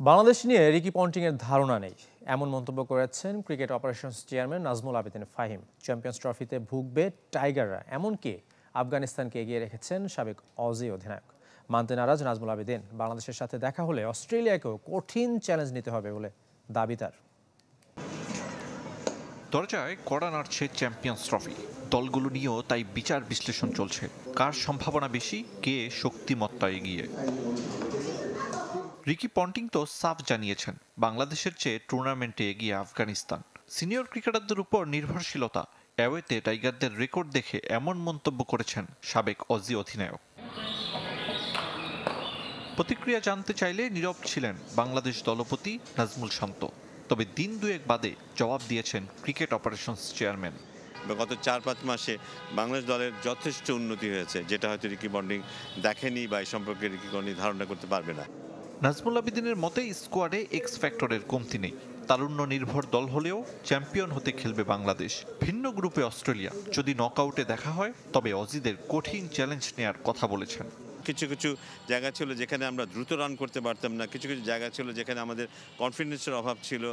বাংলাদেশ নিয়ে রিকি পন্টিংয়ের ধারণা নেই, এমন মন্তব্য করেছেন cricket operations chairman Nazmul Abedin Fahim. Champions ট্রফিতে ভুগবে টাইগাররা, এমনকি আফগানিস্তানকে এগিয়ে রেখেছেন সাবেক অজি অধিনায়ক। মানতে নারাজ নাজমুল আবেদিন। বাংলাদেশের সাথে দেখা হলে অস্ট্রেলিয়াকেও কঠিন চ্যালেঞ্জ নিতে হবে বলে দাবি তার। দরজায় কড়া নাড়ছে চ্যাম্পিয়ন্স ট্রফি। দলগুলো নিয়েও তাই বিচার বিশ্লেষণ চলছে, কার সম্ভাবনা বেশি, কে শক্তিমত্তা এগিয়ে। রিকি পন্টিং তো সাফ জানিয়েছেন বাংলাদেশের চেয়ে টুর্নামেন্টে এগিয়ে আফগানিস্তান। সিনিয়র ক্রিকেটারদের উপর নির্ভরশীলতা, অ্যাওয়েতে টাইগারদের রেকর্ড দেখে এমন মন্তব্য করেছেন সাবেক অজি অধিনায়ক। প্রতিক্রিয়া জানতে চাইলে নীরব ছিলেন বাংলাদেশ দলপতি নাজমুল শান্ত। তবে দিন দুয়েক বাদে জবাব দিয়েছেন ক্রিকেট অপারেশনস চেয়ারম্যান। গত 4-5 মাসে বাংলাদেশ দলের যথেষ্ট উন্নতি হয়েছে, যেটা হয়তো রিকি পন্টিং দেখেনি বা এই সম্পর্কে রিকি পন্টিং ধারণা করতে পারবে না। নাজমুল আবেদিনের মতে স্কোয়াডে এক্স ফ্যাক্টরের কমতি নেই। তারুণ্য নির্ভর দল হলেও চ্যাম্পিয়ন হতে খেলবে বাংলাদেশ। ভিন্ন গ্রুপে অস্ট্রেলিয়া, যদি নকআউটে দেখা হয় তবে অজিদের কঠিন চ্যালেঞ্জ নেয়ার কথা বলেছেন। কিছু কিছু জায়গা ছিল যেখানে আমরা দ্রুত রান করতে পারতাম না, কিছু কিছু জায়গা ছিল যেখানে আমাদের কনফিডেন্সের অভাব ছিল।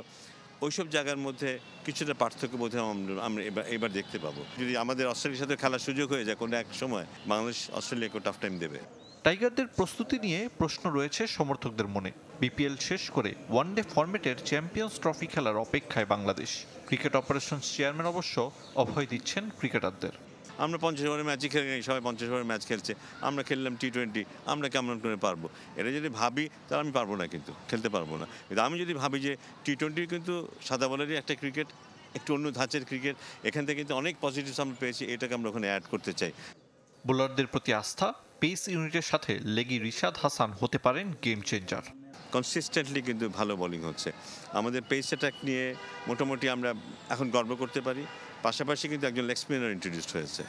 ওইসব জায়গার মধ্যে কিছুটা পার্থক্য বোধহয় আমরা এবার দেখতে পাবো। যদি আমাদের অস্ট্রেলিয়ার সাথে খেলার সুযোগ হয়ে যায় কোনো এক সময়, বাংলাদেশ অস্ট্রেলিয়াকে টাফ টাইম দেবে। টাইগারদের প্রস্তুতি নিয়ে প্রশ্ন রয়েছে সমর্থকদের মনে। বিপিএল শেষ করে ওয়ানডে ফরম্যাটের চ্যাম্পিয়ন্স ট্রফি খেলার অপেক্ষায় বাংলাদেশ। ক্রিকেট অপারেশনস চেয়ারম্যান অবশ্য অভয় দিচ্ছেন ক্রিকেটারদের। আমরা 50 ওভারের ম্যাচই খেলে নেই, সবাই 50 ওভারের ম্যাচ খেলছে, আমরা খেললাম টি-20, আমরা কেমন করে পারবো? এটা যদি ভাবি তাহলে আমি পারবো না, কিন্তু খেলতে পারবো না। কিন্তু আমি যদি ভাবি যে টি-20 কিন্তু সাদা বলেরই একটা ক্রিকেট, একটু অন্য ধাঁচের ক্রিকেট, এখান থেকে কিন্তু অনেক পজিটিভস আমরা পেয়েছি, এটাকে আমরা ওখানে অ্যাড করতে চাই। বোলারদের প্রতি আস্থা, পেস ইউনিটের সাথে লেগি রিশাদ হাসান হতে পারেন গেম চেঞ্জার। কনসিস্টেন্টলি কিন্তু ভালো বোলিং হচ্ছে। আমাদের পেস অ্যাটাক নিয়ে মোটামুটি আমরা এখন গর্ব করতে পারি। পাশাপাশি কিন্তু একজন লেগ স্পিনার ইন্ট্রোডিউসড হয়েছে।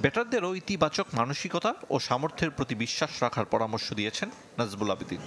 ব্যাটারদেরও ইতিবাচক মানসিকতা ও সামর্থ্যের প্রতি বিশ্বাস রাখার পরামর্শ দিয়েছেন নাজমুল আবেদিন।